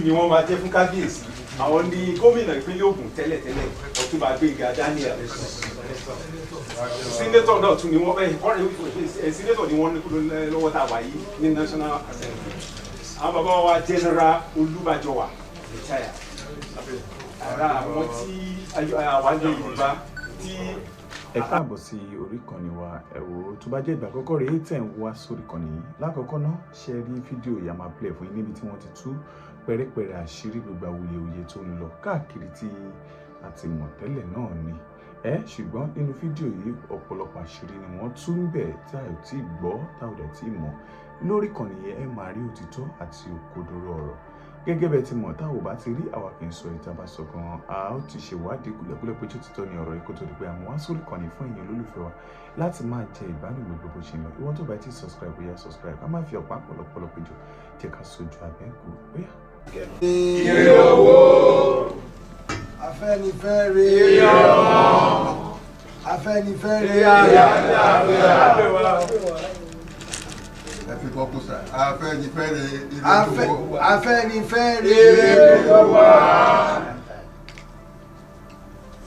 ni wọ́n máa jẹ́ fún kábíyèsí àwọn ní gómìnà ìpínlẹ̀ Ògùn tẹ́lẹ̀tẹ́lẹ̀ Ọ̀túnba Gbénga Daniel sínétọ̀ náà tún ni wọ́n sínétọ̀ ni wọ́n ní lọ́wọ́ tá a wà yìí ní National Assembly àwọn bàbá wa General Olúbàjọwà retire ara àwọn tí àwọn Yorùbá tí. Ẹ káàbọ̀ sí orí ìkànnì wa ẹ wò tó bá jẹ́ ìgbà àkọ́kọ́ rèé tẹ̀ ń wá sórí ìkànnì yìí lákọ̀ọ́kọ́ náà ṣe rí fídíò yìí a máa play fún yín níbi tí wọ́n ti tú pẹ́rẹ́pẹ́rẹ́ àṣírí gbogbo awuyewuye tó ń lọ káàkiri tí a ti mọ̀ tẹ́lẹ̀ náà ni ṣùgbọ́n nínú fídíò yìí ọ̀pọ̀lọpọ̀ àṣírí ni wọ́n tú ń bẹ̀ tá ò tí gbọ́ tá ò dẹ̀ tí mọ̀ lórí ìkànnì yẹn ẹ máa rí òtítọ́ àti òkodoro ọ̀rọ̀ gẹ́gẹ́ bẹ́ẹ̀ ti mọ̀ tá ò bá ti rí àwa kì í sọ ìta bá sọ gan a ó ti ṣèwádìí kúlẹ̀kúlẹ̀ pé tó ti tọ́ ni ọ̀rọ̀ yìí kó tó di pé àwọn wá sórí ìkànnì fún èèyàn olólùfẹ́ wa láti máa jẹ ìbádùn gbogbo bó ṣe ń lọ ìwọ́n tó bá ti subscribe bóyá subscribe a máa fi ọ̀pá pọ̀lọpọ̀lọ péjọ jẹ́ ká sojú abẹ́kù bóyá. Ire owó Afenifere Afenifere Afenifere Afenifere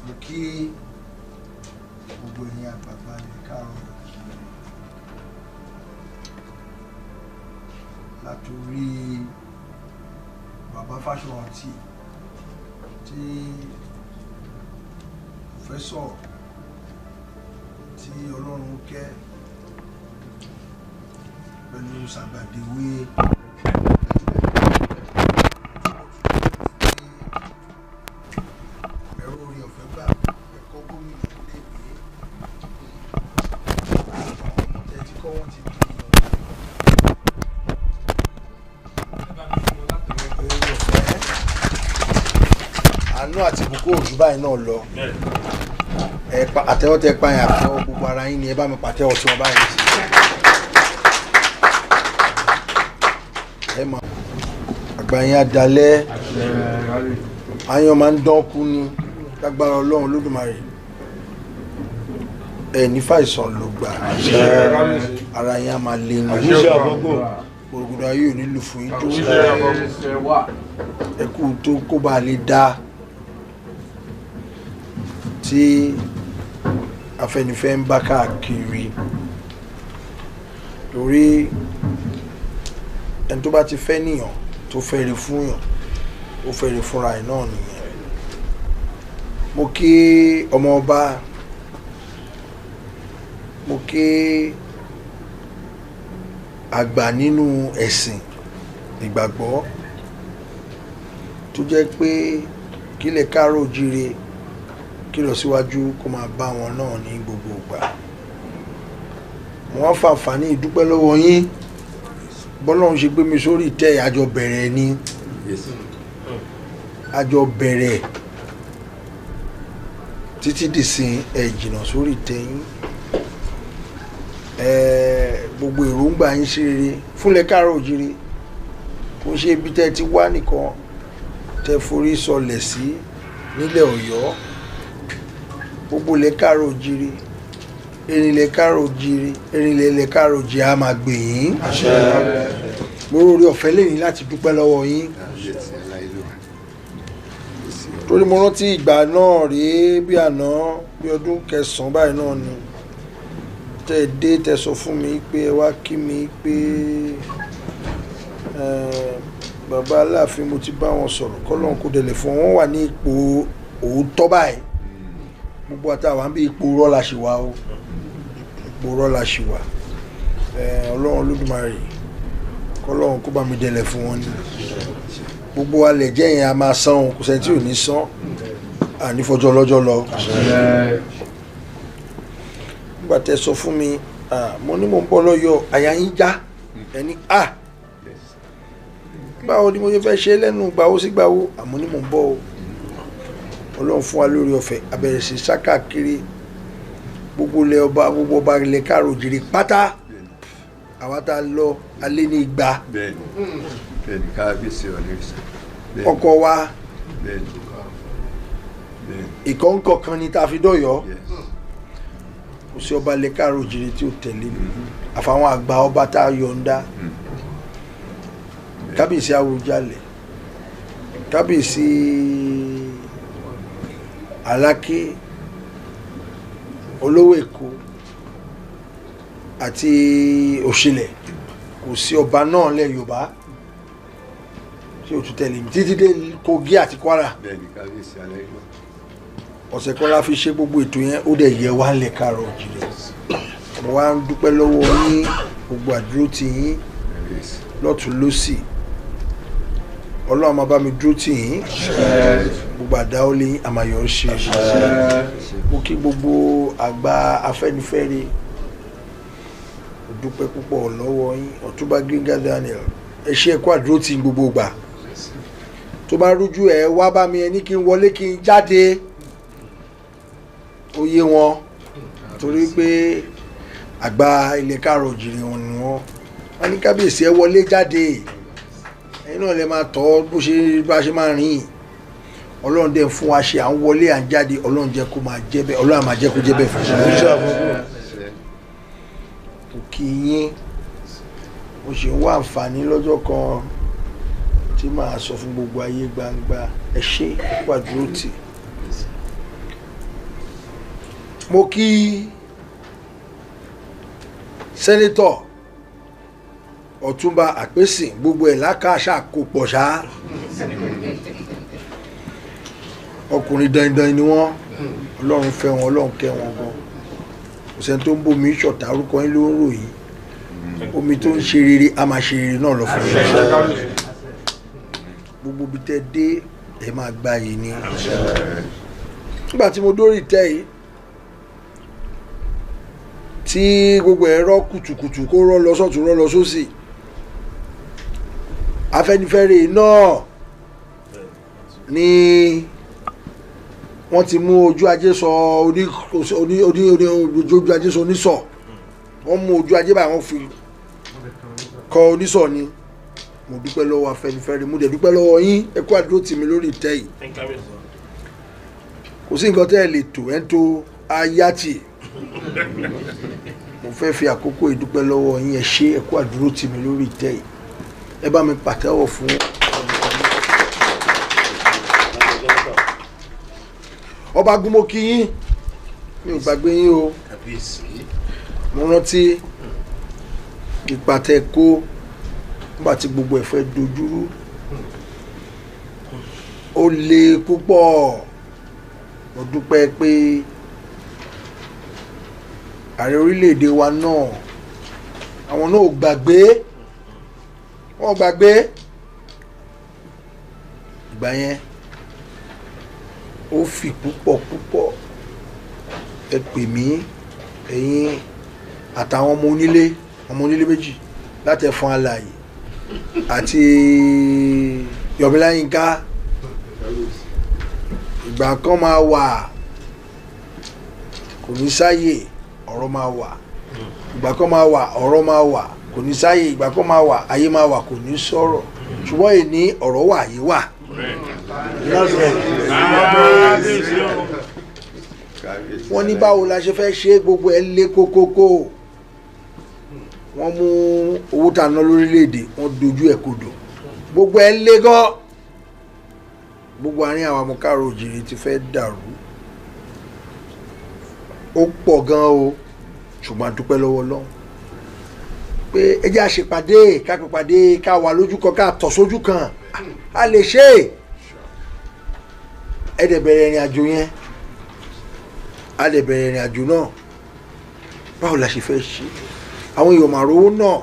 mo kí gbogbo ènìyàn àgbàgbà lè káàárọ̀ látòrí bàbá Fáṣọ̀rántì tí pòfẹ́sọ̀ tí Ọlọ́run kẹ́ pẹ̀lú Sàgbàdéwé ẹ̀rọ orí ọ̀fẹ́ gbà ẹ̀kọ́ gómìnà tó lè gbé ẹ̀tí kọ́ wọ́n ti di àánú àti ìbùkún òjò báyìí náà lọ àtẹ́wọ́ tẹ́ pààyàn àtẹ́wọ́ gbogbo ara yín ni ẹ bá mi pàtẹ́wọ́ tí wọ́n báyìí sí. Àgbàyìn adalẹ́ àyàn máa ń dán kú ní lágbára Ọlọ́run Olódùmarè ẹ ní fàìsàn ló gbà ara yín á máa lé ní gbogbo ayé ò nílùú fún yín tó ẹkú tó kó bá lè dá tí Afẹ́nifẹ́ ń bá káàkiri lórí ẹni tó bá ti fẹ́ níyàn tó fẹ́rẹ̀ fún yàn ó fẹ́rẹ̀ fúnra ẹ̀ náà nìyẹn. Mo kí ọmọ ọba mo kí àgbà nínú ẹ̀sìn ìgbàgbọ́ tó jẹ́ pé kílẹ̀ káàárọ̀ oòjíire kí lọ síwájú kó máa bá wọn náà ní gbogbo ìgbà. Mo wá fàǹfààní ìdúpẹ́ lọ́wọ́ yín bọ́lọ́run ṣe gbé mi sórí ìtẹ́ àjọ bẹ̀rẹ̀ ni àjọ bẹ̀rẹ̀ títí dìsìn jìnnà sórí ìtẹ́ yín gbogbo èròǹgbà yín ṣe rere fúnlẹ̀ káàárọ̀ oòjíire kò ṣe ibi tẹ́ ti wá nìkan tẹ́ forí sọlẹ̀ sí nílẹ̀ Ọ̀yọ́ gbogbo ilẹ̀ káàárọ̀ oòjíire erinlẹ̀ káàárọ̀ oòjíire erinlẹ̀ káàárọ̀ oòjíire a máa gbè yín mo rí ọ̀fẹ́ lẹ́yìn láti dúpẹ́ lọ́wọ́ yín torí mo rántí ìgbà náà rèé bí àná bí ọdún kẹsàn-án báyìí náà ni tẹ́ ẹ dé tẹ́ sọ fún mi pé ẹ wá kí mi pé bàbá Aláàfin mo ti bá wọn sọ̀rọ̀ kọ́lọ́n kó dẹ̀lẹ̀ fún wọn wà ní ipò òótọ́ báyìí gbogbo àtàwọn àbí ipò rọ́lá ṣì wà o ipò rọ́lá ṣì wà Ọlọ́run Olódùmarè kọ́lọ́run kó bá mi dẹ̀lẹ̀ fún wọn ní gbogbo alẹ̀ jẹ́ yẹn a máa san òun kò sẹ́ni tí ò ní san ànífọjọ́ lọ́jọ́ lọ. Nígbà tẹ́ sọ fún mi mo ní mò ń bọ́ lọ́yọ̀ àyà yín já ẹni báwo ni mo ṣe fẹ́ ṣe lẹ́nu gbàwó sí gbàwó àmọ́ ní mò ń bọ̀ o Ọlọ́run fún wa lórí ọ̀fẹ́ abẹ̀rẹ̀ sí sákàkiri gbogbo ilẹ̀ ọba gbogbo ọba ilẹ̀ káàárọ̀ oòjíire pátá àwa tá a lọ alẹ́ ní igba ọkọ̀ wa ìkọ̀ǹkọ̀ kan ni tá a fi dọ̀yọ́ kò sí ọba ilẹ̀ káàárọ̀ oòjíire tí ó tẹ̀lé mi àfàwọn àgbà ọba tá a yọ̀ǹda kábíyèsí Àwùjalẹ̀ kábíyèsí Aláké olówó Èkó àti Òṣìlẹ̀ kò sí ọba náà lẹ̀ Yorùbá tí ó tún tẹ̀lé mi títí dé Kogi àti Kwara ọ̀sẹ̀ kan la fi ṣe gbogbo ètò yẹn ó dẹ̀ yẹ wá lẹ̀ Káàárọ̀ Oòjíire mo wá ń dúpẹ́ lọ́wọ́ yín gbogbo àdúró tì yín lọ́tún lọ́sì Ọlọ́run máa bá mi dúró tì yín gbogbo àdáwọ́lé yín àmàyọ̀ ṣe mo kí gbogbo àgbà Afẹ́nifẹ́re mo dúpẹ́ púpọ̀ lọ́wọ́ yín Ọ̀túnba Gbénga Daniel ẹ ṣé ẹ̀kọ́ àdúró tì yín gbogbo gbà tó bá rújú ẹ wá bá mi ẹni kí n wọlé kí n jáde ó yé wọn torí pé àgbà ilẹ̀ Káàárọ̀ Oòjíire wọn ni wọ́n ní kábíyèsí ẹ wọlé jáde ẹ̀yin náà lè máa tọ́ bá ṣe máa rìn Ọlọ́run dẹ̀ fún wa ṣe à ń wọlé à ń jáde Ọlọ́run jẹ́ kó máa jẹ́ bẹ́ẹ̀ Ọlọ́run máa jẹ́ kó jẹ́ bẹ́ẹ̀ fún ṣe kí yín mo ṣe ń wá àǹfààní lọ́jọ́ kan tí màá sọ fún gbogbo ayé gbangba ẹ ṣé kó àdúró tì mo kí sẹ́nétọ̀ Ọ̀túnba Àpèsìn gbogbo ẹ̀ lákàṣà kò pọ̀ ṣá ọkùnrin dandan ni wọ́n Ọlọ́run fẹ́ wọn Ọlọ́run kẹ́ wọn gan kò sẹ́ni tó ń bomi ṣọ̀tá orúkọ yín ló ń ròyìn omi tó ń ṣe rere a máa ṣe rere náà lọ fún yín gbogbo bí tẹ́ dé ẹ máa gbá yìí ni nígbà tí mo dórí tẹ́ yìí tí gbogbo ẹ̀rọ kùtùkùtù kó rọ́ lọ sọ́tún rọ́ lọ sósì Afẹ́nifẹ́re náà ni wọ́n ti mú ojú ajé sọ ojú ajé sọ onísọ̀ wọ́n mú ojú ajé báyìí wọ́n fi kọ onísọ̀ ni mo dúpẹ́ lọ́wọ́ Afẹ́nifẹ́re mo dẹ̀ dúpẹ́ lọ́wọ́ yín ẹ kú àdúró tì mí lórí ìtẹ́ yìí kò sí nǹkan tẹ́ ẹ lè tò ẹ́ ń tó ayátì mo fẹ́ fi àkókò ìdúpẹ́ lọ́wọ́ yín ẹ ṣé ẹ kú àdúró tì mí lórí ìtẹ́ yìí ẹ bá mi pàtẹ́wọ̀ fún ọba gúnmọ́kí yín mi ò gbàgbé yín o mo rántí ipa tẹ́ kó nígbà tí gbogbo ẹ̀ fẹ́ dojúrú ó le púpọ̀ mo dúpẹ́ pé ààrẹ orílẹ̀-èdè wa náà àwọn náà ò gbàgbé wọ́n gbàgbé ìgbà yẹn ó fi púpọ̀ ẹ pè mí ẹ̀yin àtàwọn ọmọ onílé méjì láti Ẹ̀fọn Alààyè àti Yọ̀míláyínká ìgbà kan máa wà kò ní sáyè ọ̀rọ̀ máa wà ìgbà kan máa wà ọ̀rọ̀ máa wà kò ní sáyè ìgbà kan máa wà ayé máa wà kò ní sọ̀rọ̀ ṣùgbọ́n èní ọ̀rọ̀ wà ayé wà. wọ́n ní báwo la ṣe fẹ́ ṣe gbogbo ẹ̀ lé kókókó wọ́n mú owó tá a ná lórílẹ̀‐èdè wọ́n dojú ẹ̀ kodò gbogbo ẹ̀ lé gan gbogbo àárín àwọn ọmọ Káàárọ̀ Oòjíire ti fẹ́ dàrú ó pọ̀ gan o ṣùgbọ́n a dúpẹ́ lọ́wọ́ Ọlọ́run pé ẹ jẹ́ àṣepàdé kápẹ́pàdé ká wà lójú kan ká tọ̀ sójú kan a lè ṣe ẹ dẹ̀ bẹ̀rẹ̀ ìrìn àjò yẹn a dẹ̀ bẹ̀rẹ̀ ìrìn àjò náà báwo la ṣe fẹ́ ṣe àwọn èèyàn máa rówó náà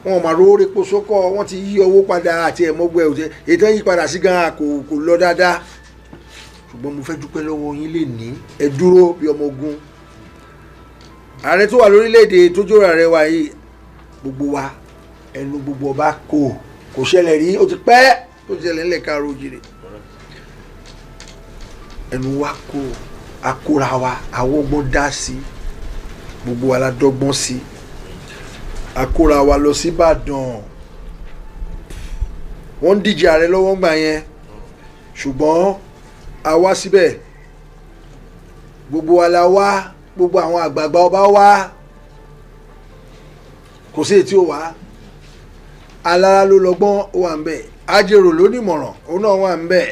wọn máa rówó repo sókọ̀ wọ́n ti yí owó padà àti ẹ̀mọ́gbẹ́ òtẹ́ èyí tán yí padà sí gan kò lọ dáadáa ṣùgbọ́n mo fẹ́ dúpẹ́ lọ́wọ́ yín lè ní ẹ dúró bí ọmọ ogun ààrẹ tó wà lórílẹ̀‐èdè tó jọra rẹ wá yìí gbogbo wa ẹnu gbogbo ọba kò ṣẹlẹ̀ rí ó ti pẹ́ tó ti ṣẹlẹ̀ ńlẹ̀ Káàárọ̀ Oòjíire ẹnu wa akóra wa àwọn ọgbọ́n dá sí gbogbo wa la dọ́gbọ́n sí akóra wa lọ sí Ìbàdàn wọ́n ń díje ààrẹ lọ́wọ́ ńgbà yẹn ṣùgbọ́n a wá síbẹ̀ gbogbo wa la wá gbogbo àwọn àgbààgbà ọba wá kò sí èyí tí ó wá alára ló lọ́gbọ́n ó wà ń bẹ̀ ajérò lónìmọ̀ràn òun náà wà ń bẹ̀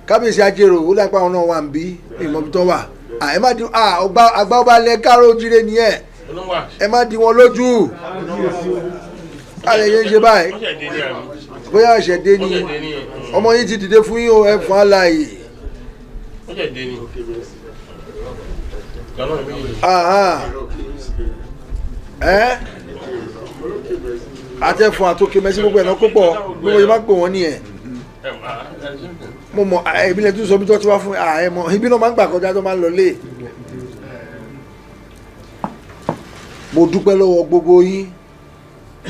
kábíyèsí ajérò ó lápá òun náà wà ń bí ìmọ̀bí tó wà ẹ má di àgbà ọba lẹ káró jíire nìyẹn ẹ má di wọn lójú kálẹ̀ yẹn ṣe báyìí bóyá ẹ̀ṣẹ̀ dé ni ọmọ yìí ti dìde fún yín o ẹ fún àlàyé. Àtẹ̀fún àtòkè mẹ́sí gbogbo ẹ̀nà kó pọ̀ bí wọ́n yẹ má pè wọ́n nìyẹn mo mọ ìbílẹ̀ tó sọ bí tó ti wá fún ẹ mọ ibi náà máa ń gbà kọjá tó máa ń lọ lé. Mo dúpẹ́ lọ́wọ́ gbogbo yín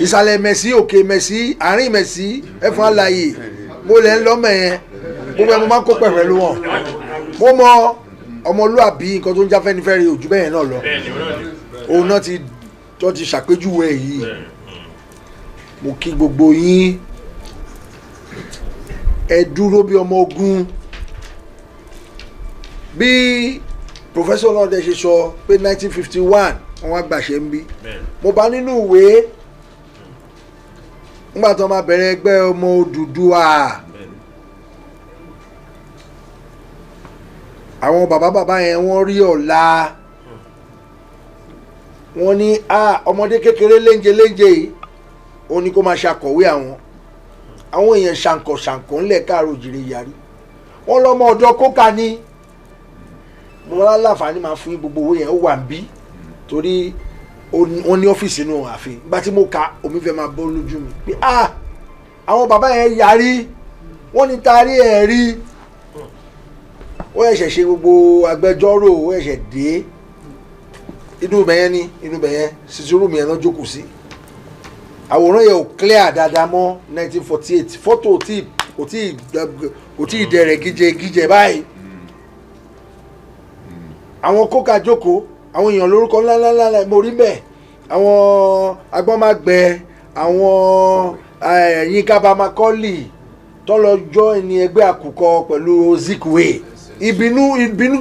ìsàlẹ̀ mẹ̀sí òkè mẹ̀sí àárín mẹ̀sí ẹ̀fọn àlàyé mo lẹ̀ ń lọ́mọ yẹn gbogbo ẹ̀ mo máa ń kó pẹ̀rẹ̀ ló wọn mo mọ ọmọlúàbí nǹkan tó ń já Afenifere ojú bẹ́ẹ̀ náà lọ òun náà ti ṣàpèjúwe yìí mo kí gbogbo yín ẹ dúró bí ọmọ ogun bí professor náà dẹ̀ ṣe sọ pé 1951 wọ́n wá gbàṣẹ ń bí mo bá nínú ìwé nígbà tó máa bẹ̀rẹ̀ ẹgbẹ́ ọmọ Odùduwà àwọn bàbá yẹn wọ́n rí ọ̀la wọ́n ní ọmọdé kékeré léńjẹ yìí ó ní kó máa ṣàkọ̀wé àwọn èèyàn ṣàǹkọ̀ ńlẹ̀ káàró jìrì yarí wọ́n lọ́mọ ọ̀dọ́ kókà ní mo wá láǹfààní máa fún gbogbo owó yẹn ó wà ń bí torí wọ́n ní ọ́fíìsì inú ààfin bá tí mo ka omi fẹ́ máa bọ́ lójú mi pé àwọn bàbá yẹn yarí wọ́n ní taari ẹ̀ rí ó ẹ̀ṣẹ̀ ṣe gbogbo agbẹjọ́rò ó ẹ̀ṣẹ̀ dé inú bẹ̀yẹn sísúrú mi ẹ̀ náà jókòó sí àwòrán yẹn ò clear dáadáa mọ́ 1948 fọ́tò kò tí ì dẹ̀rẹ̀ gíjẹ báyìí àwọn kókà jókòó àwọn èèyàn lórúkọ ńláńlá mo rí bẹ́ẹ̀ àwọn agbọ́nmágbẹ àwọn Yínká Bamakọ́lì tọ́lọ́jọ́ ẹni ẹgbẹ́ àkùkọ pẹ̀lú Zikwe ìbínú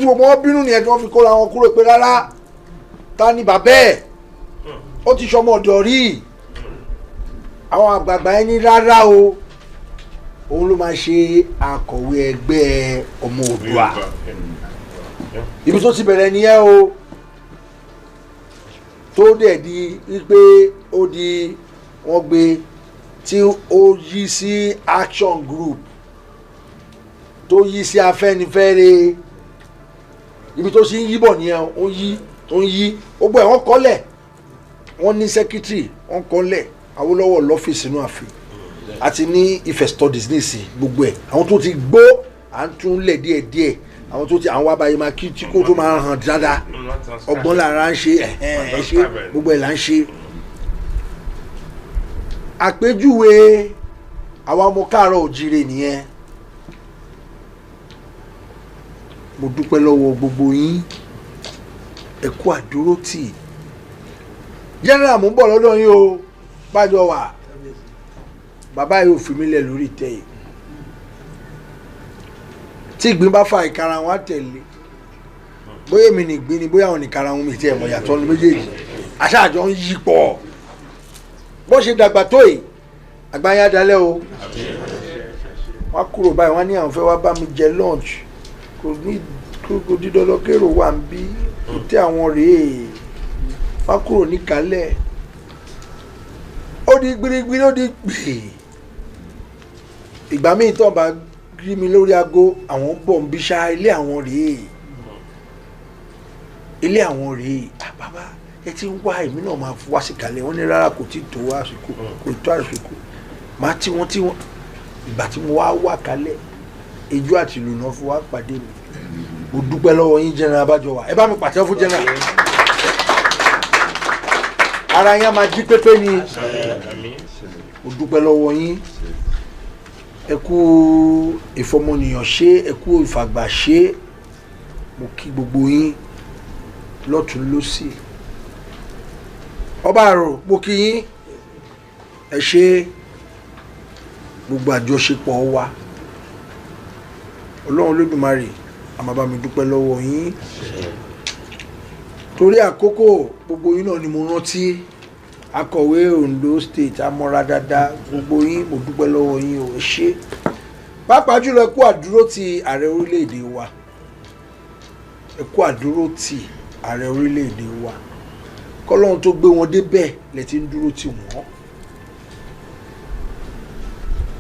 tí wọ́n bínú nìyẹn tí wọ́n fi kóra wọn kúrò pé rárá ta ni bàbá ẹ̀ ó ti sọmọ ọ̀dọ̀ rí àwọn àgbààgbà ẹni rárá o òun ló máa ṣe akọ̀wé ẹgbẹ́ ọmọ Oòduà ibi tó ti bẹ̀rẹ̀ nìyẹn o tó dẹ̀ di wípé ó di wọ́n gbé tí ó yí sí action group tó yí sí Afẹ́nifẹ́re ibi tó sì ń yí bọ̀ nìyẹn ó yí tó ń yí ó gbọ́ ẹ̀ wọ́n kọ́lẹ̀ wọ́n ní secretary wọ́n kọ́lẹ̀ Awólọ́wọ̀ lọ́fíìsì inú ààfin àti ní Ife studies ní ìsìn gbogbo ẹ̀ àwọn tó ti gbó à ń tún lẹ̀ díẹ̀díẹ̀ àwọn tó ti àwọn abàyè máa kí tí kò tó máa hàn dáadáa ọgbọ́n lára ń ṣe ẹ̀ ṣe gbogbo ẹ̀ là ń ṣe. Àpèjúwe àwa ọmọ káàárọ̀ òjíire nìyẹn mo dúpẹ́ lọ́wọ́ gbogbo yín ẹ kú àdúrótì general mo ń bọ̀ lọ́dọ̀ yín o bájọ wà bàbá yóò fi mí lẹ̀ lórí tẹ́ yìí tí ìgbín bá fa ìkara wọn á tẹ̀lé bóyá èmi nìgbín ni bóyá àwọn nìkara wọn mi ti ẹ̀mọ̀ yàtọ̀ ní méjèèjì aṣáájọ ń yí pọ̀ bó ṣe dàgbà tó yìí àgbáyé adalẹ́ o wọ́n kúrò báyìí wọ́n ní àwọn fẹ́ wá bá mi jẹ lunch kò dídọ́lọ́ kérò wà ń bí ìtẹ́ àwọn rèé wọ́n kúrò níkàlẹ̀ ó di gbirigbiri ó di gbè ìgbà míì tó ń bá rí mi lórí aago àwọn bọ̀ ń bí ṣá ilé àwọn rèé bàbá ẹ ti ń wá èmi náà máa wá sí kalẹ̀ wọ́n ní rárá kò tí tó àsìkò kò tó àsìkò máa tí wọ́n ìgbà tí mo wá kalẹ̀ ijó àti ìlú náà fi wá pàdé mi mo dúpẹ́ lọ́wọ́ yín general Abájọwà ẹ bá mi pàtẹ́ fún general ara yẹn máa jí pépé ni mo dúpẹ́ lọ́wọ́ yín ẹ kú ìfọmọnìyàn ṣe ẹ kú ìfàgbà ṣe mo kí gbogbo yín lọ́tún lósì ọba àrò mo kí yín ẹ ṣe gbogbo àjọṣepọ̀ wa Ọlọ́run Olódùmarè a máa bá mi dúpẹ́ lọ́wọ́ yín torí àkókò gbogbo yín náà ni mo rántí akọ̀wé Ondo State amọ́ra dáadáa gbogbo yín mo dúpẹ́ lọ́wọ́ yín o ẹ ṣé pàápàá jùlọ ẹ kú àdúró ti ààrẹ orílẹ̀-èdè wa ẹ kú àdúró ti ààrẹ orílẹ̀-èdè wa kọ́lọ́run tó gbé wọn débẹ̀ lẹ ti ń dúró tì wọ́n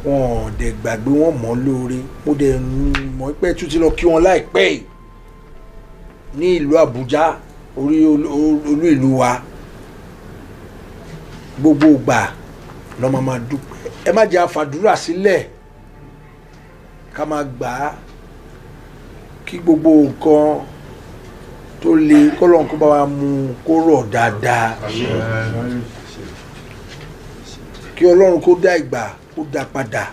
wọn dẹ̀ gbàgbé wọn mọ́ lóore mo dẹ̀ mọ̀ pé tún ti lọ kí wọn láìpẹ́ yìí ní ìlú Àbújá olú ìlú wa gbogbo ìgbà lọ́mọ máa dúpẹ́ ẹ má jẹ́ àfàdúrà sílẹ̀ ká máa gbà á kí gbogbo nǹkan tó le kọ́lọ́n kó bá wa mú kó rọ̀ dáadáa kí Ọlọ́run kó dá ìgbà kó dá padà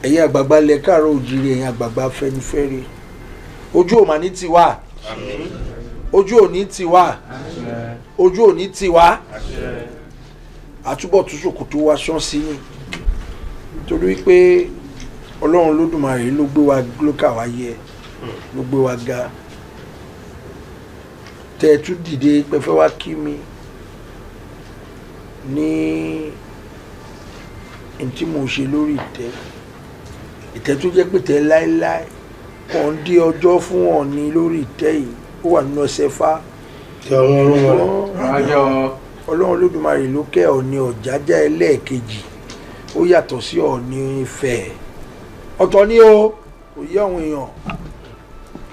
ẹ̀yin àgbààgbà ilẹ̀ káàárọ̀ oòjíire ẹ̀yin àgbààgbà Afẹ́nifẹ́re ojú ò mà ní tiwa ojú ò ní tiwa ojú ò ní tiwa àtúbọ̀ tún ṣòkòtò wa ṣán sí ni torí pé Ọlọ́run Olódùmarè ló gbé wa ló kà wá yẹ ló gbé wa ga tẹ́ ẹ tún dìde pẹ́fẹ́ wá kí mi ní tí mo ṣe lórí ìtẹ́ tó jẹ́ pé tẹ́ láéláé wọ́n dí ọjọ́ fún Ọọ̀ni lórí ìtẹ́ yìí ó wà nínú ọsẹ fá Ọlọ́run Olódùmarè ló kẹ́ Ọọ̀ni Ọ̀jájá ẹlẹ́ẹ̀kejì ó yàtọ̀ sí Ọọ̀ni Ifẹ̀ ọ̀tọ̀ ni o kò yé àwọn èèyàn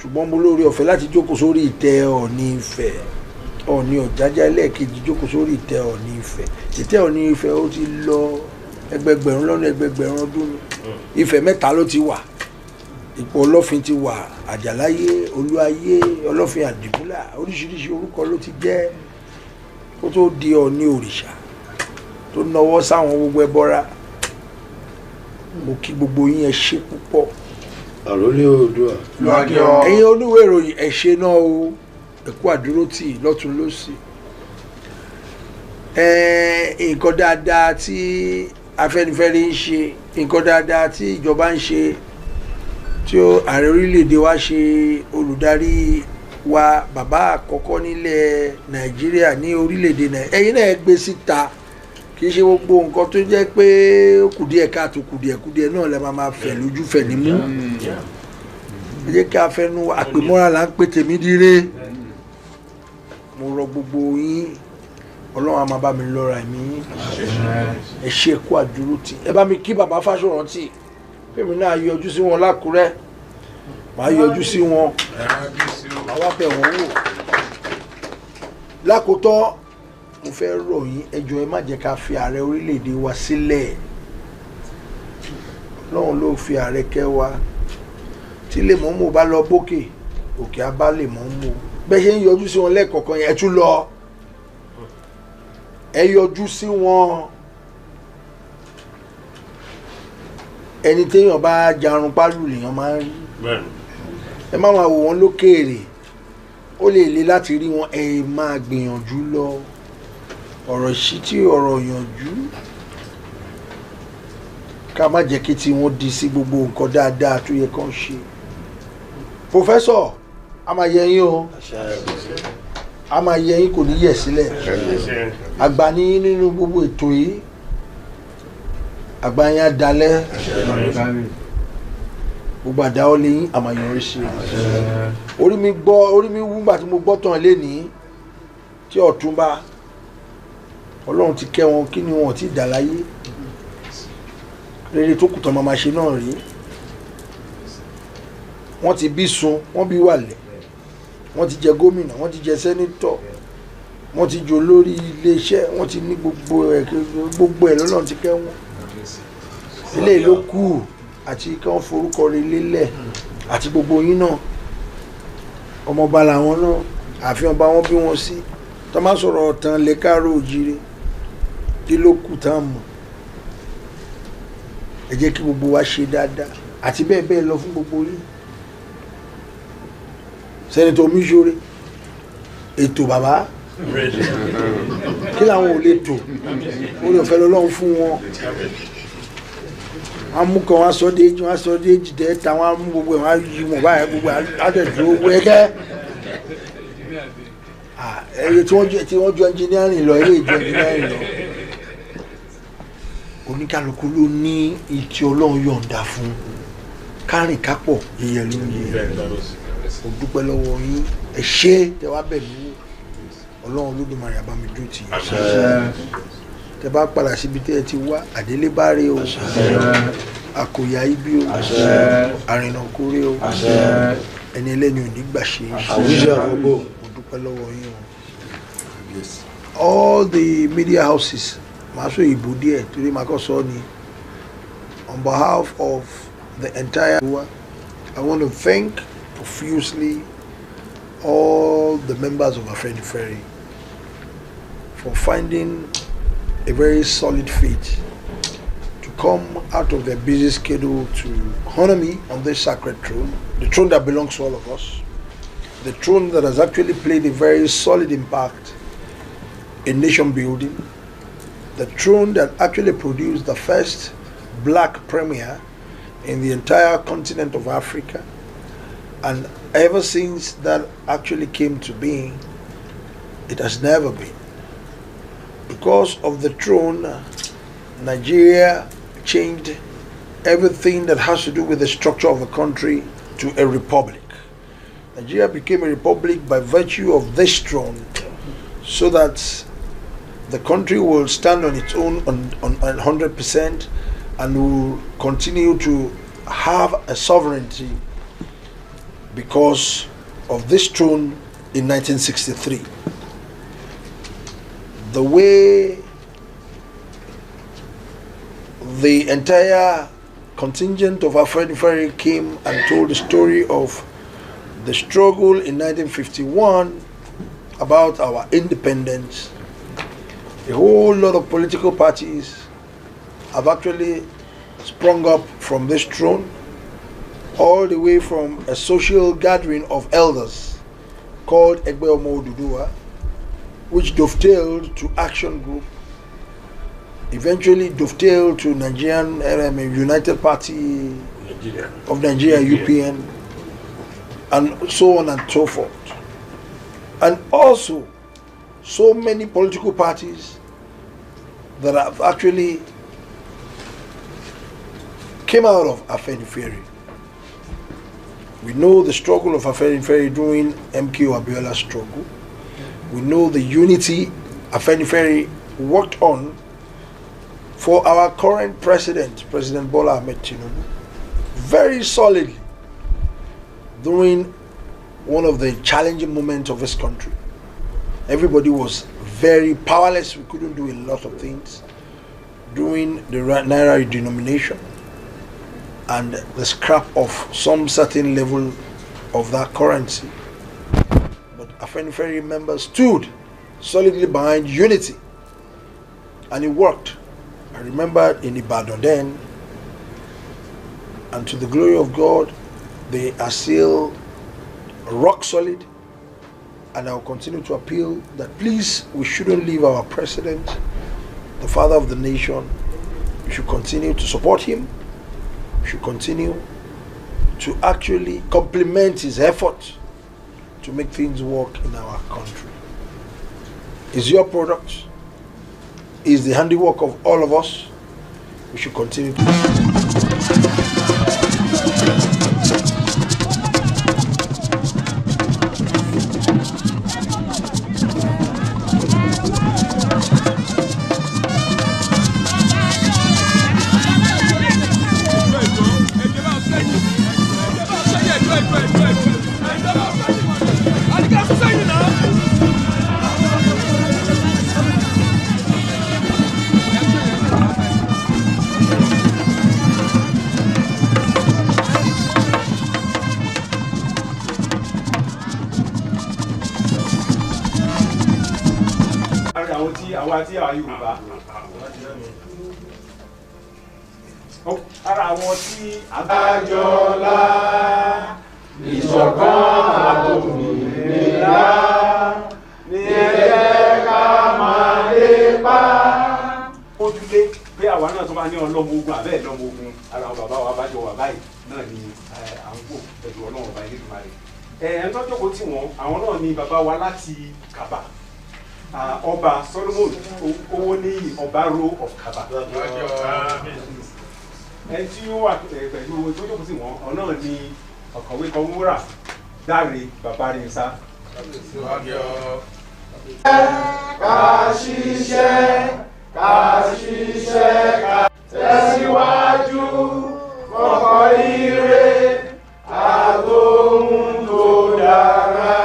ṣùgbọ́n mo lórí ọ̀fẹ́ láti jókòó sórí ìtẹ́ Ọọ̀ni Ifẹ̀ Ọọ̀ni Ọ̀jájá ẹlẹ́ẹ̀kejì jókòó sórí ìtẹ́ Ọọ̀ni Ifẹ̀ ìtẹ́ Ọọ̀ni Ifẹ̀ ó ti lọ ẹgbẹgbẹ̀rún lọ́nà ẹgbẹgbẹ̀rún ọdún Ifẹ̀ mẹ́ta ló ti wà ipò Ọlọ́fin ti wà Àjàláyé Olúayé Ọlọ́fin Àdìmúlà oríṣiríṣi orúkọ ló ti jẹ́ kó tó di Ọọ̀ni òrìṣà tó náwó sáwọn gbogbo ẹbọra mo kí gbogbo yín ẹ ṣé púpọ̀ àròlé Oòduà ẹ̀yin oníwèé ìròyìn ẹ ṣé náà o ẹ kú àdúrótì lọ́tún lósì nǹkan dáadáa tí Afẹ́nifẹ́re ń ṣe nǹkan dáadáa tí ìjọba ń ṣe tí ààrẹ orílẹ̀-èdè wa ṣe olùdarí wa bàbá àkọ́kọ́ nílẹ̀ Nàìjíríà ní orílẹ̀-èdè Nàìjíríà ẹ̀yin náà gbé síta kì í ṣe gbogbo nǹkan tó jẹ́ pé kùdìẹ̀ káàtó kùdìẹ̀ náà lè máa fẹ̀ lójú fẹ̀ nímú ẹ jẹ́ kí a fẹ́nu àpèmọ́ra là ń pè tèmi dire mo rọ gbogbo yín Ọlọ́run á máa bá mi lọ́ra ẹ̀mí ẹ ṣe kú àdúró tì ẹ bá mi kí bàbá Fáṣọ̀rántì fèmí náà yọjú sí wọn l'Ákúrẹ́ màá yọjú sí wọn màá wá bẹ̀ wọ́n wò lákòótọ́ mo fẹ́ rọ̀ yín ẹ jọ̀ọ́ ẹ má jẹ́ ká fi ààrẹ orílẹ̀-èdè wa sílẹ̀ Ọlọ́run ló fi ààrẹ kẹ́ wa tí lèmọ́mù bá lọ bókè òkè á bá lèmọ́mù bẹ́ẹ̀ ṣe ń yọjú sí wọn lẹ́ẹ̀kọ̀ọ̀kan yẹn ẹ tún lọ ẹ yọjú sí wọn ẹni téèyàn bá jarun pálù lèèyàn máa ń rí ẹ má máa wò wọn lókèèrè ó lè le láti rí wọn ẹ máa gbìyànjú lọ ọ̀rọ̀ ìṣítí ọ̀rọ̀ ìyànjú ká má jẹ́ kí tí wọ́n di sí gbogbo nǹkan dáadáa tó yẹ kán ṣe pòfẹ́sọ̀ a máa yẹ yín o a máa yẹ yín kò ní yẹ̀ sílẹ̀ àgbà ní nínú gbogbo ètò yìí àgbà yín á dalẹ̀ gbogbo àdáwọ́ lé yín a máa yọrí sí orí mi wú gbà tí mo gbọ́ tán lé ní tí Ọ̀túnba Ọlọ́run ti kẹ́ wọn kí ni wọn ti dà láyé rere tó kù tán máa ṣe náà rí wọ́n ti bí sun wọ́n bí wàlẹ̀ wọ́n ti jẹ gómìnà wọ́n ti jẹ sẹ́nítọ̀ wọ́n ti jọ lórí iléeṣẹ́ wọ́n ti ní gbogbo ẹ̀ lọ́nà ti kẹ́ wọn eléyìí ló kù àti kí wọ́n forúkọ rẹ̀ lélẹ̀ àti gbogbo yín náà ọmọọba làwọn náà àfihàn bá wọn bí wọn sí tó máa sọ̀rọ̀ ọ̀tàn lè káàárọ̀ oòjíire kí ló kù tá a mọ̀ ẹ jẹ́ kí gbogbo wa ṣe dáadáa àti bẹ́ẹ̀ bẹ́ẹ̀ lọ fún gbogbo yín sẹ́nitọ̀ Omiṣore ètò bàbá kí làwọn ò lè tò orí ọ̀fẹ́ lọ́lọ́run fún wọn wọ́n mú kan wọ́n sọ dé èjì dẹ́ta wọ́n mú gbogbo ẹ̀ wọ́n yí wọn báyìí gbogbo àtẹ̀dúró wẹ́gẹ́ ẹyẹ tí wọ́n jọ engineering lọ ilé ìjọ engineering lọ oníkálukú ló ní ìtì Ọlọ́run yọ̀ǹda fún kárìn kápọ̀ yẹyẹ ló ń yẹ o dúpẹ́ lọ́wọ́ yín ẹ ṣé tẹ wá bẹ̀ mí Ọlọ́run Olódùmarè á bá mi dúró tì yín tẹ bá padà síbi tẹ ẹ ti wá àdélébáre o àkòyà ibi o àrìnàkórè o ẹni ẹlẹ́ni ò ní gbà ṣe àwùjọ àgbò. All the media houses, on behalf of the entire world, I want to thank profusely all the members of Afenifere for finding a very solid faith to come out of their busy schedule to honor me on this sacred throne, the throne that belongs to all of us. The throne that has actually played a very solid impact in nation building, the throne that actually produced the first black premier in the entire continent of Africa, and ever since that actually came to being, it has never been. Because of the throne, Nigeria changed everything that has to do with the structure of the country to a republic. Nigeria became a republic by virtue of this throne, so that the country will stand on its own on 100% and will continue to have a sovereignty because of this throne in 1963. The way the entire contingent of Afenifere came and told the story of the struggle in 1951 about our independence, a whole lot of political parties have actually sprung up from this throne, all the way from a social gathering of elders called Egbe Omo Oduduwa, which dovetailed to Action Group, eventually dovetailed to Nigerian United Party of Nigeria, UPN, and so on and so forth. And also so many political parties that have actually came out of Afenifere. We know the struggle of Afenifere during MKO Abiola's struggle. We know the unity Afenifere worked on for our current president, President Bola Ahmed Tinubu, very solidly during one of the challenging moments of this country. Everybody was very powerless. We couldn't do a lot of things during the Naira denomination and the scrap of some certain level of that currency. But Afenifere members stood solidly behind unity, and it worked. I remember in Ibadan then, and to the glory of God, they are still rock solid, and I will continue to appeal that please, we shouldn't leave our president, the father of the nation. We should continue to support him. We should continue to actually complement his effort to make things work in our country. It's your product. It's the handiwork of all of us. We should continue to àwa tí àwa Yorùbá ara àwọn tí àgbájọlá ìṣọ̀kan àtòmìnira ní ẹ̀jẹ̀ ká máa lépa. Ojúlé pé àwa náà tó bá ní ọlọ́mọ ogun àbẹ́ẹ̀ lọ́mọ ogun ara àwọn bàbá wa bájọ wà báyìí náà ni à ń wò pẹ̀lú Ọlọ́run ọba Elédùmarè ẹni tó jókòó tì wọ́n àwọn náà ni bàbá wa láti Kaba ọba Solomon Owoniyi Obaro of Kaba. Ẹni tí ó wà pẹ̀lú tó jókòó tì wọ́n ọ̀nà náà ni ọ̀kọ̀wé kan wúrà Dáre bàbá rẹ̀ sá. Ká ṣiṣẹ́ ká tẹ̀síwájú kọ́kọ́ ire àtòhun tó dára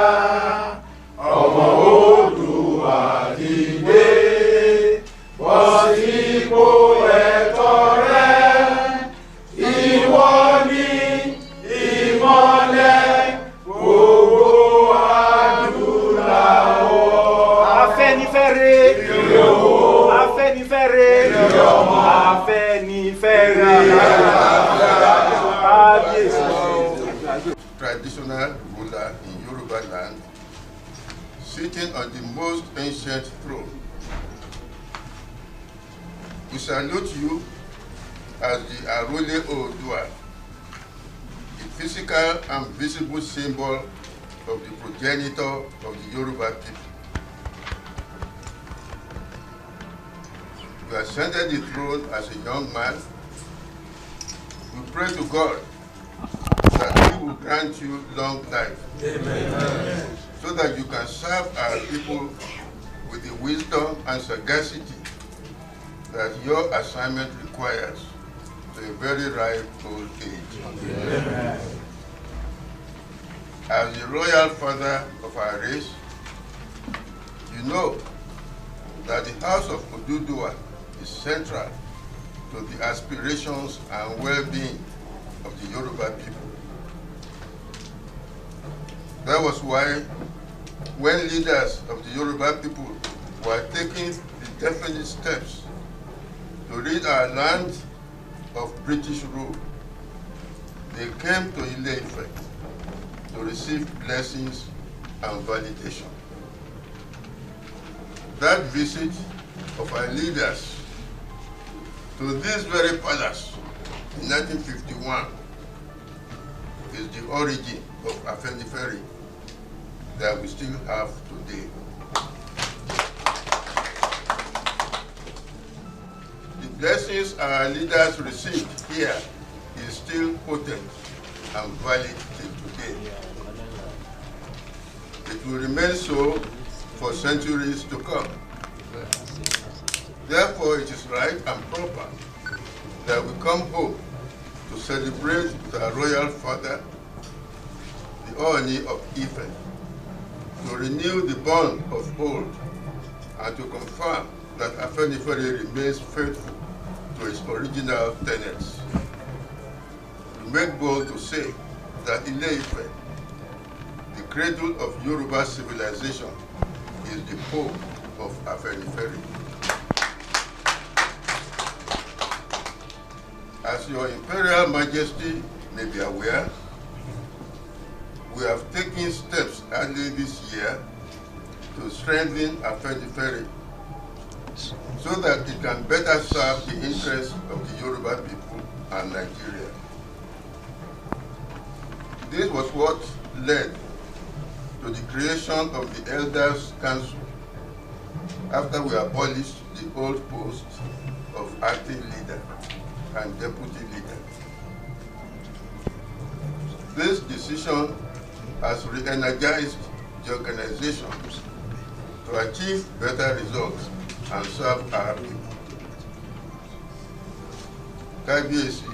ọmọ Oòduà dìde bọ́ sípò ẹ̀tọ́ rẹ ìwọ ni ìmọ́lẹ̀ gbogbo adúláwọ̀. Afenifere, Afenifere, Afenifere. Traditional ruler in Yorubaland, sitting on the most ancient throne. We salute you as the Arole Oodua, the physical and visible symbol of the progenitor of the Yoruba people. You ascended the throne as a young man. We pray to God that He will grant you long life. Amen. So that you can serve our people with the wisdom and sagacity that your assignment requires to a very ripe old age. Amen. As the royal father of our race, you know that the house of Oduduwa is central to the aspirations and well-being of the Yoruba people. That was why, when leaders of the Yoruba people were taking the definite steps to rid our land of British rule, they came to Ile-Ife to receive blessings and validation. That visit of our leaders to this very palace in 1951 is the origin of Afenifere that we still have today. The blessings our leaders received here is still potent and valid till today. It will remain so for centuries to come. Therefore, it is right and proper that we come home to celebrate with our royal father, the Ooni of Ife, to renew the bond of old and to confirm that Afenifere remains faithful to its original tenets. We make bold to say that Ile-Ife, the cradle of Yoruba civilization, is the home of Afenifere. As your Imperial Majesty may be aware, we have taken steps early this year to strengthen Afenifere so that it can better serve the interests of the Yoruba people and Nigeria. This was what led to the creation of the Elders' Council after we abolished the old post of acting leader and deputy leader. This decision has re-energized the organization to achieve better results and serve our people. Kabiyesi,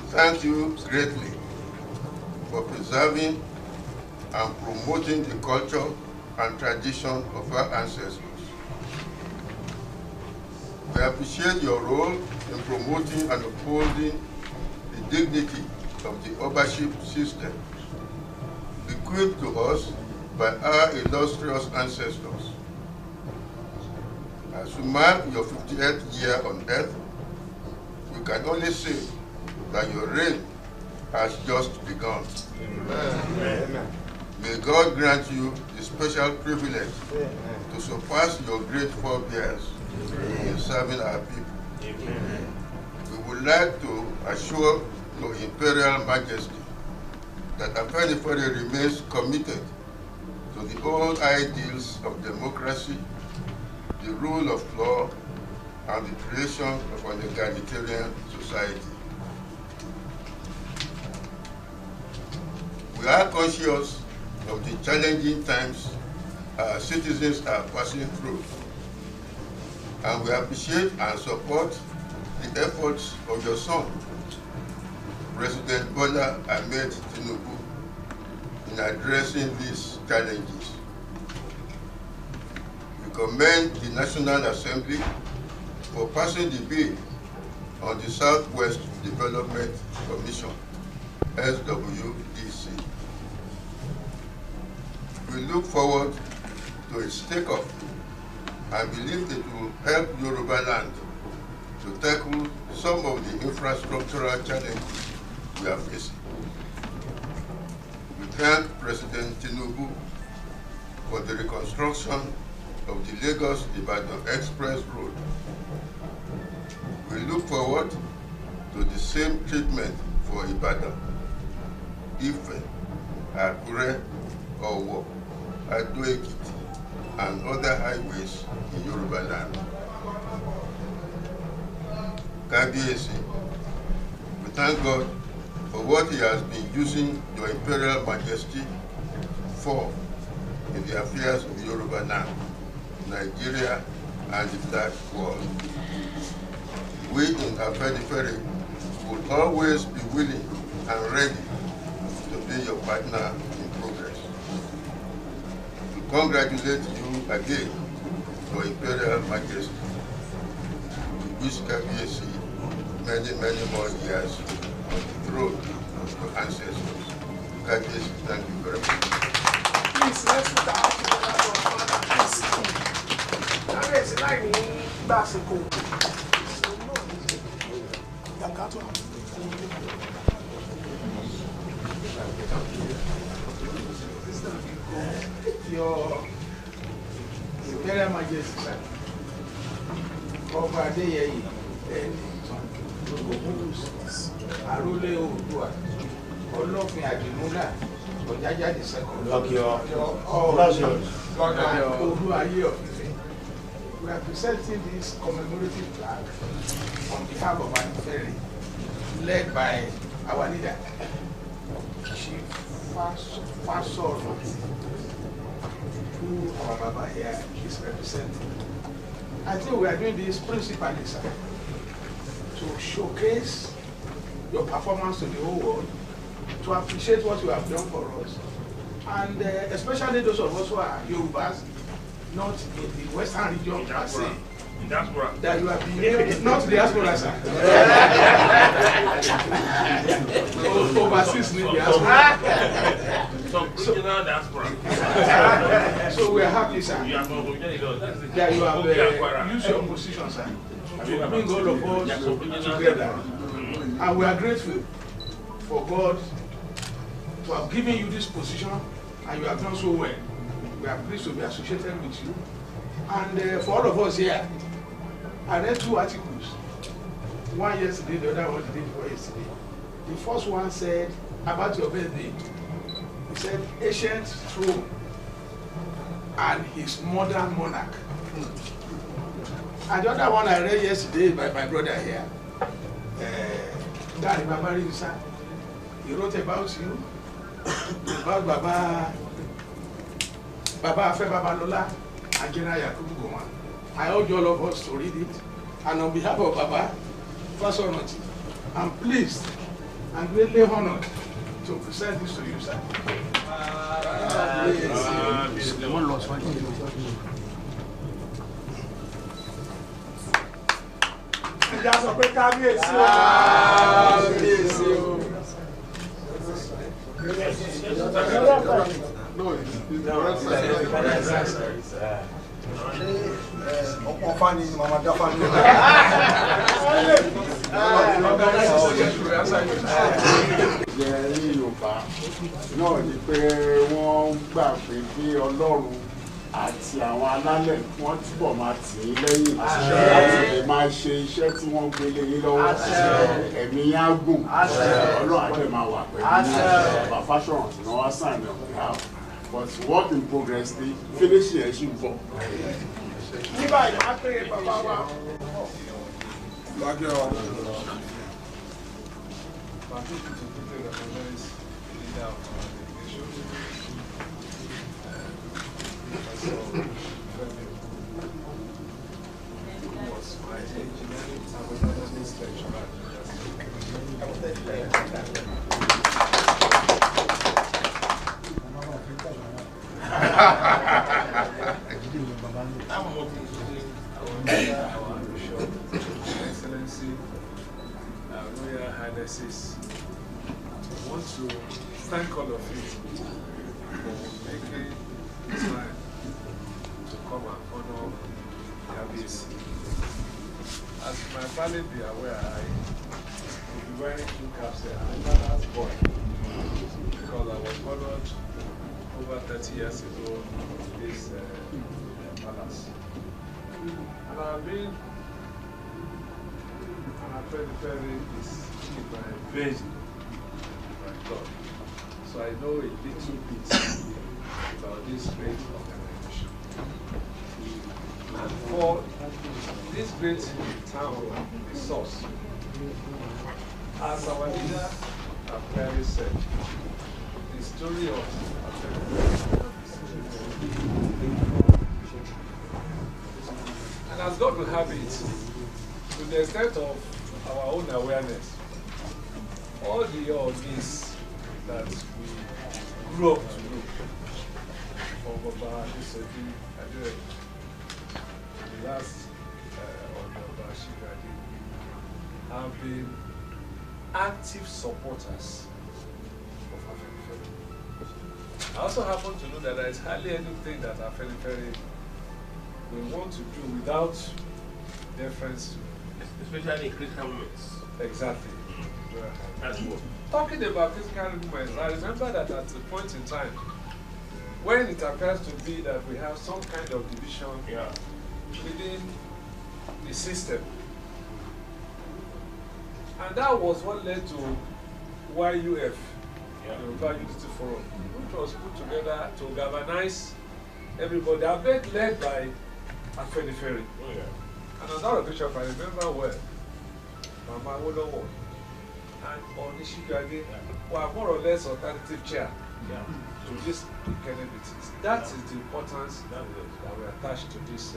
thank you greatly for preserving and promoting the culture and tradition of our ancestors. We appreciate your role in promoting and upholding the dignity of the overship system bequeathed to us by our illustrious ancestors. As we mark your 58th year on earth, we can only say that your reign has just begun. Amen. May God grant you the special privilege to surpass your great forebears in serving our people. We would like to assure your Imperial Majesty that Afenifere remains committed to the old ideals of democracy, the rule of law, and the creation of an egalitarian society. We are conscious of the challenging times our citizens are passing through, and we appreciate and support the efforts of your son, President Bola Ahmed Tinubu, in addressing these challenges. We commend the National Assembly for passing the bill on the Southwest Development Commission, SWDC. We look forward to its takeoff and believe it will help Yorubaland to tackle some of the infrastructural challenges we are facing. We thank President Tinubu for the reconstruction of the Lagos-Ibadan Express Road. We look forward to the same treatment for Ibadan, Ife, Akure, Owo, Adeyeye, and other highways in Yorubaland. Kabiyesi, we thank God for what He has been using your Imperial Majesty for in the affairs of Yorubaland, Nigeria, and the Black world. We in Afenifere will always be willing and ready to be your partner in progress. We congratulate you again, your Imperial Majesty. We wish Kabiyesi many, many more years on the throne of your ancestors. Kabiyesi, thank you very much. Please, let's put our hands together for Father. Please. Kabiyesi, láì ní gbàsíkò. Your Imperial Majesty, sir, Ọba Adeyeye, Enitan, Ogunwusi, Arole Oòduà, Ọlọ́fin Àdìmúlà, Ọ̀jájá the second. Oduaye of Ife. We are presenting this commemorative flag on behalf of Afenifere, led by our leader, Chief Fasoro, who our Baba here is representing. I think we are doing this principally, sir, to showcase your performance to the whole world, to appreciate what you have done for us, and especially those of us who are Yorubas, not in the Western region per se. Diaspora. That you have been not diaspora, sir. Overseas diaspora. Some regional diaspora. So we are happy, sir, that you have used your position, sir, to bring all of us together. And we are grateful for God to have given you this position, and you have done so well. We are pleased to be associated with you. And for all of us here, I read 2 articles. One yesterday, the other one the day before yesterday. The first one said about your birthday. He said, ancient throne and his modern monarch. And the other one I read yesterday by my brother here, Daddy Babari Musa. He wrote about you, about Baba Afe Babalola and General Yakubu Gowon. I urge all of us to read it, and on behalf of Baba Fasonoti, I'm pleased and greatly honored to present this to you, sir. ọ̀pọ̀ fani ni màmá dáfà ní Yorùbá náà ni pé wọ́n gbà pé bí Ọlọ́run àti àwọn alálẹ̀ wọ́n túbọ̀ máa tì í lẹ́yìn láti lè máa ṣe iṣẹ́ tí wọ́n gbélé yín lọ́wọ́ ẹ̀mí yín á gùn Ọlọ́run àti máa wà pẹ̀lú bàbá Fáṣọ̀rántì tí wọ́n wá sign on behalf but work in progress ni finish ẹ̀ ṣì ń bọ̀. Nígbà yìí, a pè é bàbá wa. Excellency, Royal Highnesses, I want to thank all of you for making time to come and honor Majesty. As my family be aware, I will be wearing 2 caps here. I'm my last boy because I was honored over 30 years ago in this palace. And I've been Afenifere is my vision by God. So I know a little bit about this great organization. And for this great town, the source, as our leader clearly said, the story of Afenifere, and as God will have it, to the extent of our own awareness, all the odds that we grew up to know, from Baba Adeyeye, the last Baba Shigadi, have been active supporters of Afenifere. I also happen to know that there is hardly anything that Afenifere will want to do without deference to. Especially in critical moments. Exactly. That's what. Talking about critical moments, I remember that at a point in time, when it appears to be that we have some kind of division within the system, and that was what led to YUF, Yoruba Unity Forum, which was put together to galvanize everybody, albeit led by Afenifere. And on that occasion, I remember well, Mama Wolowo and Onishigage were more or less alternative chair to this Kennedy meetings. That is the importance that we attach to this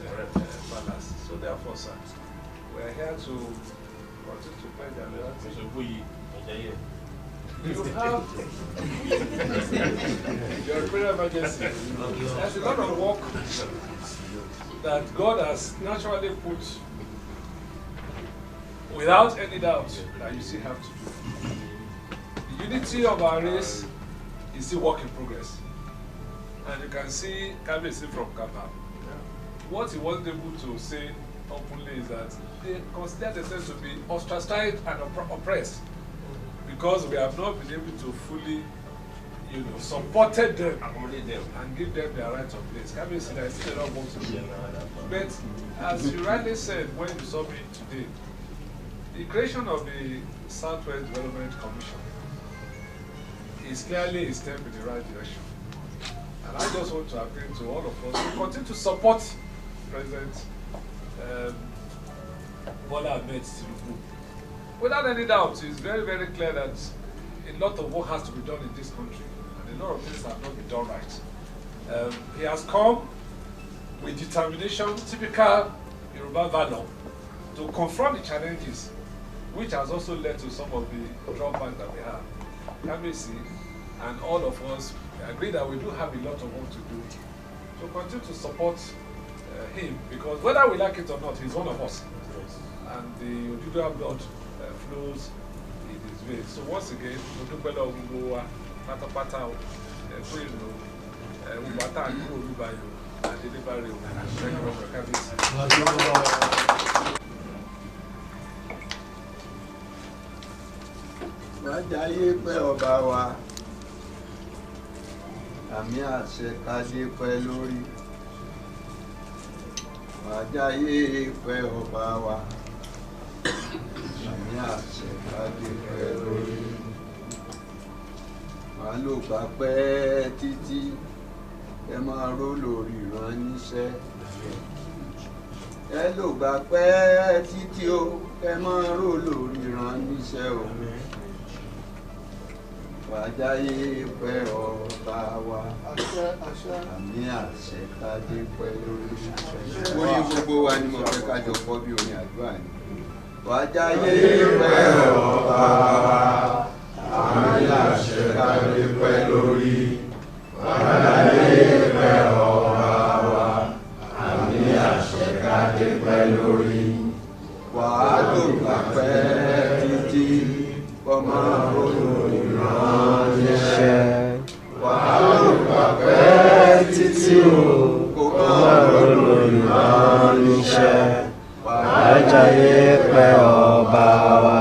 palace. So therefore, sir, we are here to continue to pledge our loyalty. You have your Imperial Majesty. There's a lot of work that God has naturally put without any doubt that you still have to do. The unity of our race is still work in progress. And you can see Kabesi from Kaba. What he wasn't able to say openly is that they consider themselves to be ostracized and oppressed because we have not been able to fully supported them, accommodate them, and give them their right of place. Kabesi, there is still a lot of work to do. But as you rightly said when you saw me today, the creation of the Southwest Development Commission is clearly a step in the right direction. And I just want to appeal to all of us to continue to support President Bola Ahmed Tinubu. Without any doubt, it's very, very clear that a lot of work has to be done in this country, and a lot of things have not been done right. He has come with determination, typical Yoruba valor, to confront the challenges, which has also led to some of the drawbacks that we have. Kabesi and all of us agree that we do have a lot of work to do. So continue to support him, because whether we like it or not, he's one of us. And the Oduduwa blood flows in his veins. So once again, Odubelo Ogunwusi, Patapata, Fuino, Ubata, and Olubayo, and Adeyeye. Thank you for Kabesi. Májàyé pẹ́ ọba wa, àmì àṣẹ kádé pẹ́ lórí. Ile-Ife ọba wa. Àmì àṣẹ kádé pẹ́ lórí. Wà ló gbà pẹ́ títí. Ẹ máa ró lórí ìránníṣẹ́. Ẹ ló gbà pẹ́ títí o. Ẹ máa ró lórí ìránníṣẹ́ o. Ile-Ife ọba wa. Àmì àṣẹ kádé pẹ́ lórí. Orí gbogbo wa ni mo fẹ́ ká jọ kọ́ bí orin àdúrà ni. Ile-Ife ọba wa. Àmì àṣẹ kádé pẹ́ lórí. Ile-Ife ọba wa. Àmì àṣẹ kádé pẹ́ lórí. Wàá ló gbà pẹ́ títí. Ọmọ olùrànníṣẹ́. Wàá ló gbà pẹ́ títí o. Ọmọ olùrànníṣẹ́. Ile-Ife ọba wa.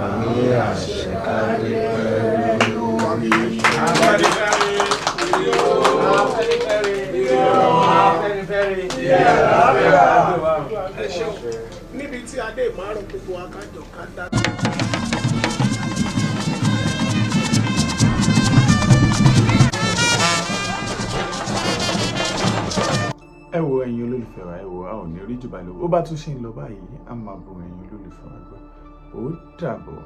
Àmì àṣẹ kádé pẹ́ lórí. Níbi tí adé ìmárùn gbogbo akájọ ká dá. ẹ wo ẹ̀yin olólùfẹ́ wa, ẹ wo a ò ní rí jù báyìí lọ. Ó bá tún ṣe ń lọ báyìí a máa bo ẹ̀yin olólùfẹ́ wa gbọ́. Ó dàbọ̀.